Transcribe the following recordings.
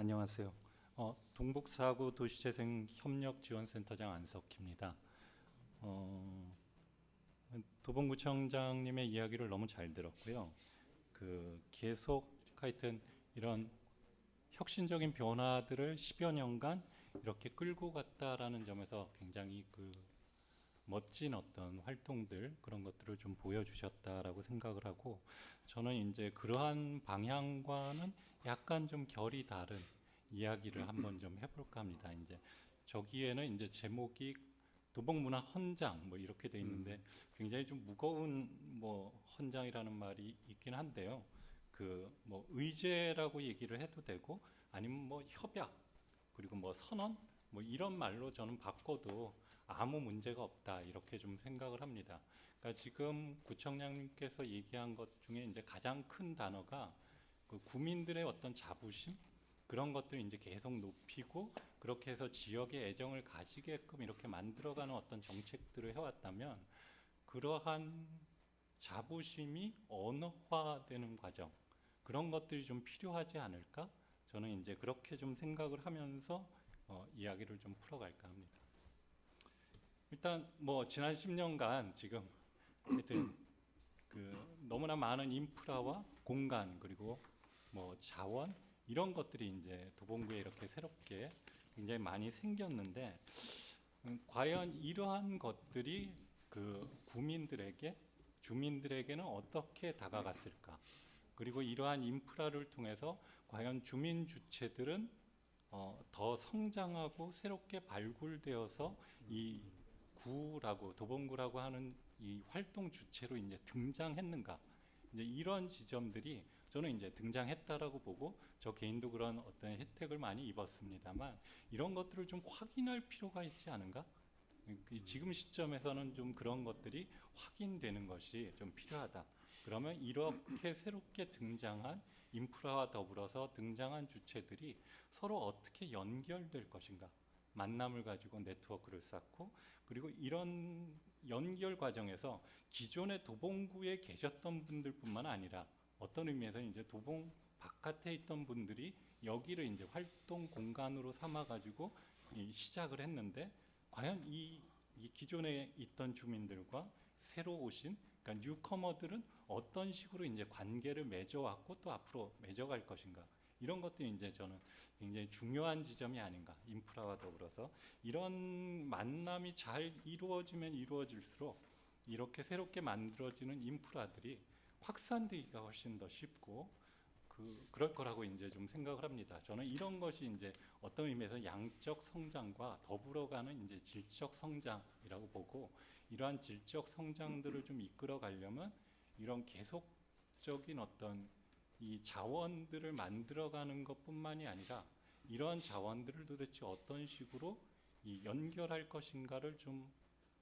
안녕하세요. 동북사구 도시재생 협력지원센터장 안석희입니다. 어, 도봉구청장님의 이야기를 너무 잘 들었고요. 계속 하여튼 이런 혁신적인 변화들을 10여 년간 이렇게 끌고 갔다라는 점에서 굉장히 멋진 어떤 활동들 그런 것들을 좀 보여주셨다라고 생각을 하고, 저는 이제 그러한 방향과는 약간 좀 결이 다른 이야기를 한번 좀 해볼까 합니다. 이제 저기에는 이제 제목이 도봉문화 헌장 뭐 이렇게 돼 있는데 굉장히 좀 무거운 뭐 헌장이라는 말이 있긴 한데요. 뭐 의제라고 얘기를 해도 되고 아니면 뭐 협약 그리고 뭐 선언 뭐 이런 말로 저는 바꿔도 아무 문제가 없다 이렇게 좀 생각을 합니다. 그러니까 지금 구청장님께서 얘기한 것 중에 이제 가장 큰 단어가 구민들의 어떤 자부심 그런 것들을 이제 계속 높이고 그렇게 해서 지역의 애정을 가지게끔 이렇게 만들어가는 어떤 정책들을 해왔다면, 그러한 자부심이 언어화되는 과정 그런 것들이 좀 필요하지 않을까? 저는 이제 그렇게 좀 생각을 하면서 이야기를 좀 풀어갈까 합니다. 일단 뭐 지난 10년간 지금 하여튼 너무나 많은 인프라와 공간 그리고 뭐 자원 이런 것들이 이제 도봉구에 이렇게 새롭게 굉장히 많이 생겼는데, 과연 이러한 것들이 구민들에게 주민들에게는 어떻게 다가갔을까? 그리고 이러한 인프라를 통해서 과연 주민 주체들은 더 성장하고 새롭게 발굴되어서 이 구라고 도봉구라고 하는 이 활동 주체로 이제 등장했는가? 이제 이런 지점들이 저는 이제 등장했다라고 보고, 저 개인도 그런 어떤 혜택을 많이 입었습니다만 이런 것들을 좀 확인할 필요가 있지 않은가? 지금 시점에서는 좀 그런 것들이 확인되는 것이 좀 필요하다. 그러면 이렇게 새롭게 등장한 인프라와 더불어서 등장한 주체들이 서로 어떻게 연결될 것인가? 만남을 가지고 네트워크를 쌓고, 그리고 이런 연결 과정에서 기존의 도봉구에 계셨던 분들뿐만 아니라 어떤 의미에서 이제 도봉 바깥에 있던 분들이 여기를 이제 활동 공간으로 삼아 가지고 시작을 했는데, 과연 이 기존에 있던 주민들과 새로 오신 그러니까 뉴커머들은 어떤 식으로 이제 관계를 맺어왔고 또 앞으로 맺어갈 것인가, 이런 것들이 이제 저는 굉장히 중요한 지점이 아닌가. 인프라와 더불어서 이런 만남이 잘 이루어지면 이루어질수록 이렇게 새롭게 만들어지는 인프라들이 확산되기가 훨씬 더 쉽고 그럴 거라고 이제 좀 생각을 합니다. 저는 이런 것이 이제 어떤 의미에서 양적 성장과 더불어가는 이제 질적 성장이라고 보고, 이러한 질적 성장들을 좀 이끌어 가려면 이런 계속적인 어떤 이 자원들을 만들어가는 것뿐만이 아니라 이러한 자원들을 도대체 어떤 식으로 이 연결할 것인가를 좀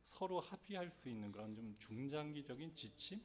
서로 합의할 수 있는 그런 좀 중장기적인 지침,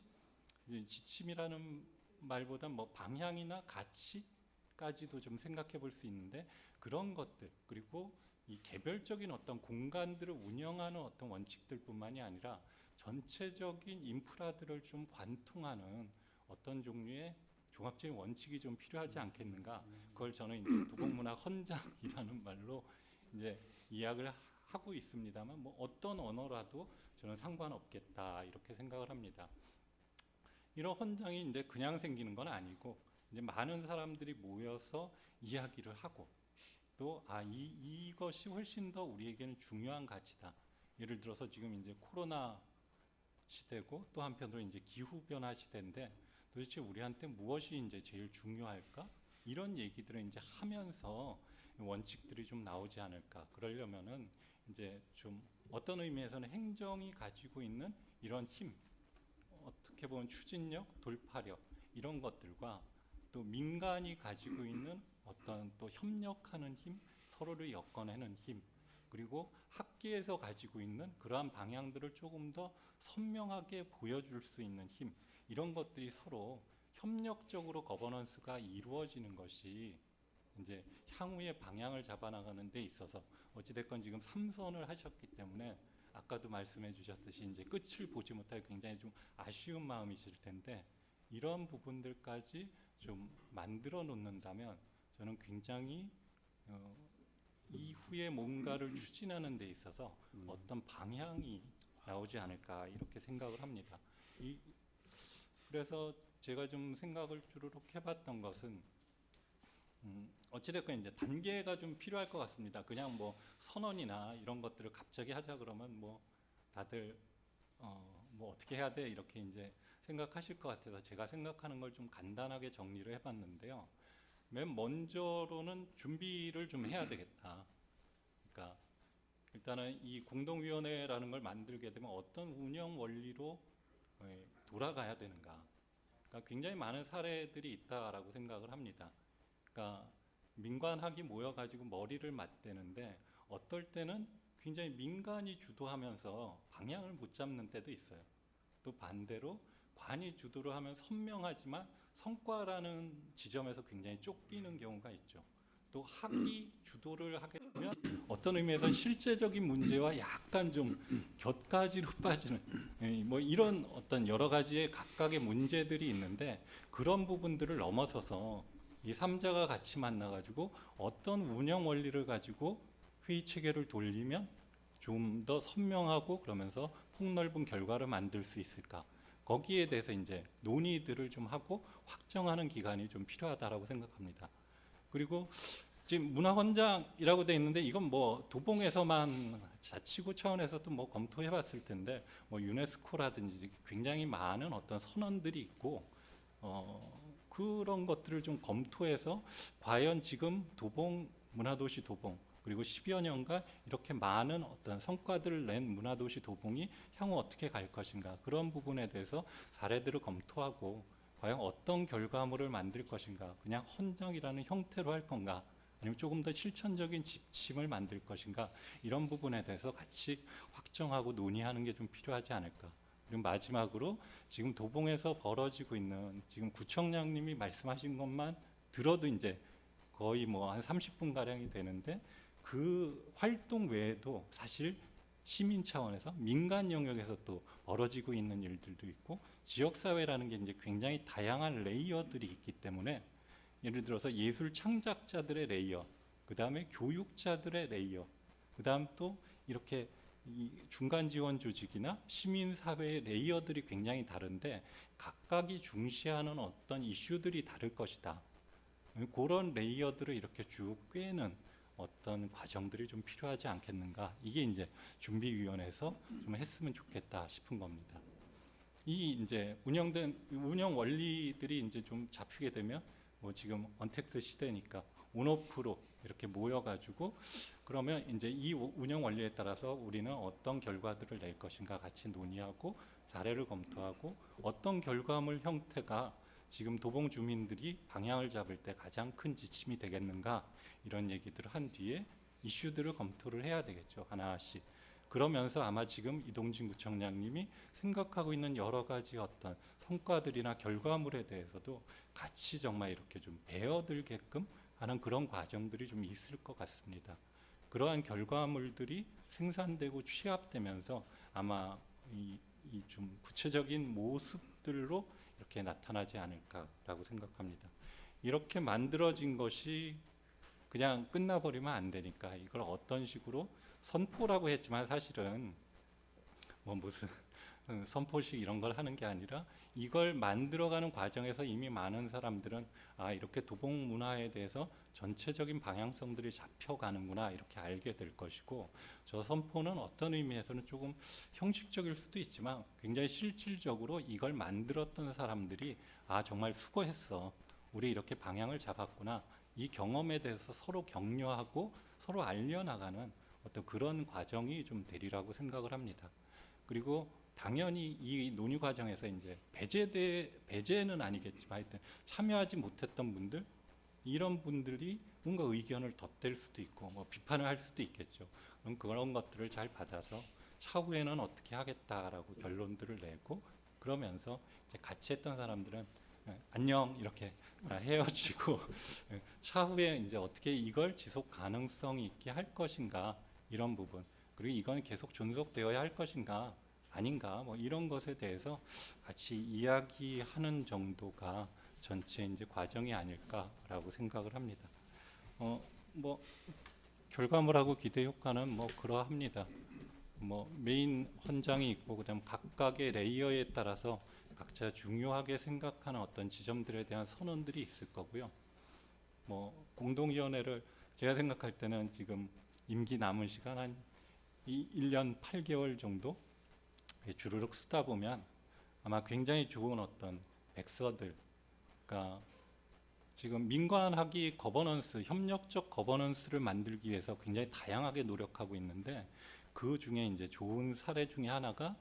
지침이라는 말보다 뭐 방향이나 가치까지도 좀 생각해 볼 수 있는데, 그런 것들 그리고 이 개별적인 어떤 공간들을 운영하는 어떤 원칙들뿐만이 아니라 전체적인 인프라들을 좀 관통하는 어떤 종류의 종합적인 원칙이 좀 필요하지 않겠는가. 그걸 저는 이제 도봉문화 헌장이라는 말로 이제 이야기를 하고 있습니다만, 뭐 어떤 언어라도 저는 상관없겠다 이렇게 생각을 합니다. 이런 헌장이 이제 그냥 생기는 건 아니고 이제 많은 사람들이 모여서 이야기를 하고 또 이것이 훨씬 더 우리에게는 중요한 가치다. 예를 들어서 지금 이제 코로나 시대고 또 한편으로 이제 기후 변화 시대인데, 도대체 우리한테 무엇이 이제 제일 중요할까? 이런 얘기들을 이제 하면서 원칙들이 좀 나오지 않을까. 그러려면은 이제 좀 어떤 의미에서는 행정이 가지고 있는 이런 힘, 어떻게 보면 추진력, 돌파력 이런 것들과 또 민간이 가지고 있는 어떤 또 협력하는 힘, 서로를 엮어내는 힘, 그리고 학계에서 가지고 있는 그러한 방향들을 조금 더 선명하게 보여줄 수 있는 힘, 이런 것들이 서로 협력적으로 거버넌스가 이루어지는 것이 이제 향후의 방향을 잡아나가는 데 있어서, 어찌됐건 지금 3선을 하셨기 때문에 아까도 말씀해 주셨듯이 이제 끝을 보지 못하고 굉장히 좀 아쉬운 마음이실 텐데, 이런 부분들까지 좀 만들어 놓는다면 저는 굉장히 어, 이후에 뭔가를 추진하는 데 있어서 어떤 방향이 나오지 않을까 이렇게 생각을 합니다. 그래서 제가 좀 생각을 주르륵 해봤던 것은 어찌됐건 이제 단계가 좀 필요할 것 같습니다. 그냥 뭐 선언이나 이런 것들을 갑자기 하자 그러면 뭐 다들 뭐 어떻게 해야 돼 이렇게 이제 생각하실 것 같아서 제가 생각하는 걸 좀 간단하게 정리를 해봤는데요. 맨 먼저로는 준비를 좀 해야 되겠다. 그러니까 일단은 이 공동위원회라는 걸 만들게 되면 어떤 운영 원리로 돌아가야 되는가. 그러니까 굉장히 많은 사례들이 있다라고 생각을 합니다. 그러니까 민관학이 모여가지고 머리를 맞대는데 어떨 때는 굉장히 민간이 주도하면서 방향을 못 잡는 때도 있어요. 또 반대로 관이 주도를 하면 선명하지만 성과라는 지점에서 굉장히 쫓기는 경우가 있죠. 또 학이 주도를 하게 되면 어떤 의미에서 실제적인 문제와 약간 좀 곁가지로 빠지는 뭐 이런 어떤 여러 가지의 각각의 문제들이 있는데 그런 부분들을 넘어서서 이 3자가 같이 만나가지고 어떤 운영 원리를 가지고 회의 체계를 돌리면 좀 더 선명하고 그러면서 폭넓은 결과를 만들 수 있을까? 거기에 대해서 이제 논의들을 좀 하고 확정하는 기간이 좀 필요하다라고 생각합니다. 그리고 지금 문화헌장이라고 돼 있는데 이건 뭐 도봉에서만 자치구 차원에서도 뭐 검토해봤을 텐데 뭐 유네스코라든지 굉장히 많은 어떤 선언들이 있고 그런 것들을 좀 검토해서 과연 지금 도봉 문화도시 도봉 그리고 10여 년간 이렇게 많은 어떤 성과들을 낸 문화도시 도봉이 향후 어떻게 갈 것인가 그런 부분에 대해서 사례들을 검토하고 과연 어떤 결과물을 만들 것인가 그냥 헌정이라는 형태로 할 건가 아니면 조금 더 실천적인 지침을 만들 것인가 이런 부분에 대해서 같이 확정하고 논의하는 게 좀 필요하지 않을까. 그리고 마지막으로 지금 도봉에서 벌어지고 있는 지금 구청장님이 말씀하신 것만 들어도 이제 거의 뭐 한 30분 가량이 되는데 그 활동 외에도 사실 시민 차원에서 민간 영역에서 또 벌어지고 있는 일들도 있고 지역사회라는 게 이제 굉장히 다양한 레이어들이 있기 때문에 예를 들어서 예술 창작자들의 레이어, 그 다음에 교육자들의 레이어, 그 다음 또 이렇게 이 중간 지원 조직이나 시민사회의 레이어들이 굉장히 다른데 각각이 중시하는 어떤 이슈들이 다를 것이다. 그런 레이어들을 이렇게 쭉 꿰는 어떤 과정들이 좀 필요하지 않겠는가. 이게 이제 준비위원회에서 좀 했으면 좋겠다 싶은 겁니다. 이 이제 운영 원리들이 이제 좀 잡히게 되면 뭐 지금 언택트 시대니까 온오프로 이렇게 모여가지고 그러면 이제 이 운영 원리에 따라서 우리는 어떤 결과들을 낼 것인가 같이 논의하고 사례를 검토하고 어떤 결과물 형태가 지금 도봉 주민들이 방향을 잡을 때 가장 큰 지침이 되겠는가 이런 얘기들을 한 뒤에 이슈들을 검토를 해야 되겠죠. 하나씩. 그러면서 아마 지금 이동진 구청장님이 생각하고 있는 여러 가지 어떤 성과들이나 결과물에 대해서도 같이 정말 이렇게 좀 배워들게끔 하는 그런 과정들이 좀 있을 것 같습니다. 그러한 결과물들이 생산되고 취합되면서 아마 이 좀 구체적인 모습들로 이렇게 나타나지 않을까라고 생각합니다. 이렇게 만들어진 것이 그냥 끝나버리면 안 되니까 이걸 어떤 식으로 선포라고 했지만 사실은 뭐 무슨 선포식 이런 걸 하는 게 아니라 이걸 만들어가는 과정에서 이미 많은 사람들은 아 이렇게 도봉 문화에 대해서 전체적인 방향성들이 잡혀가는구나 이렇게 알게 될 것이고 저 선포는 어떤 의미에서는 조금 형식적일 수도 있지만 굉장히 실질적으로 이걸 만들었던 사람들이 아 정말 수고했어 우리 이렇게 방향을 잡았구나 이 경험에 대해서 서로 격려하고 서로 알려나가는 어떤 그런 과정이 좀 되리라고 생각을 합니다. 그리고 당연히 이 논의 과정에서 이제 배제는 아니겠지만 하여튼 참여하지 못했던 분들 이런 분들이 뭔가 의견을 덧댈 수도 있고 뭐 비판을 할 수도 있겠죠. 그럼 그런 것들을 잘 받아서 차후에는 어떻게 하겠다라고 결론들을 내고 그러면서 이제 같이 했던 사람들은 안녕 이렇게 헤어지고 차후에 이제 어떻게 이걸 지속 가능성이 있게 할 것인가 이런 부분 그리고 이건 계속 존속되어야 할 것인가 아닌가 뭐 이런 것에 대해서 같이 이야기하는 정도가 전체 이제 과정이 아닐까라고 생각을 합니다. 뭐 결과물하고 기대 효과는 뭐 그러합니다. 뭐 메인 헌장이 있고 그다음 각각의 레이어에 따라서 각자 중요하게 생각하는 어떤 지점들에 대한 선언들이 있을 거고요. 뭐 공동위원회를 제가 생각할 때는 지금 임기 남은 시간 한 1년 8개월 정도 주르륵 쓰다 보면 아마 굉장히 좋은 어떤 백서들, 그러니까 지금 민관학이 거버넌스, 협력적 거버넌스를 만들기 위해서 굉장히 다양하게 노력하고 있는데 그 중에 이제 좋은 사례 중에 하나가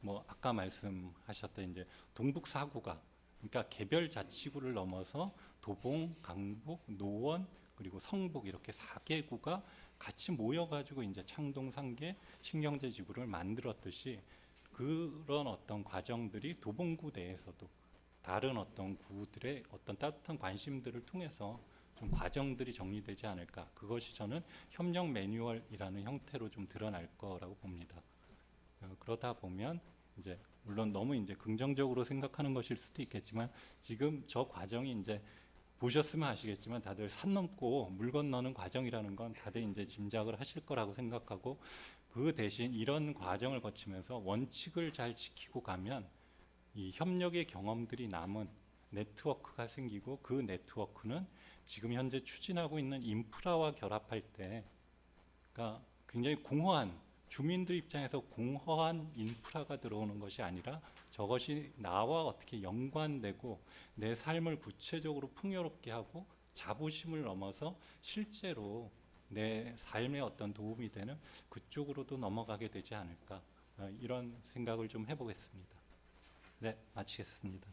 뭐 아까 말씀하셨던 이제 동북 4구가, 그러니까 개별 자치구를 넘어서 도봉, 강북, 노원 그리고 성북 이렇게 4개구가 같이 모여가지고 이제 창동 3개 신경제 지구를 만들었듯이 그런 어떤 과정들이 도봉구 내에서도 다른 어떤 구들의 어떤 따뜻한 관심들을 통해서 좀 과정들이 정리되지 않을까. 그것이 저는 협력 매뉴얼이라는 형태로 좀 드러날 거라고 봅니다. 그러다 보면 이제 물론 너무 이제 긍정적으로 생각하는 것일 수도 있겠지만 지금 저 과정이 이제 보셨으면 아시겠지만 다들 산 넘고 물 건너는 과정이라는 건 다들 이제 짐작을 하실 거라고 생각하고 그 대신 이런 과정을 거치면서 원칙을 잘 지키고 가면 이 협력의 경험들이 남은 네트워크가 생기고 그 네트워크는 지금 현재 추진하고 있는 인프라와 결합할 때 그러니까 굉장히 공허한 주민들 입장에서 공허한 인프라가 들어오는 것이 아니라 저것이 나와 어떻게 연관되고 내 삶을 구체적으로 풍요롭게 하고 자부심을 넘어서 실제로 내 삶에 어떤 도움이 되는 그쪽으로도 넘어가게 되지 않을까 이런 생각을 좀 해보겠습니다. 네, 마치겠습니다.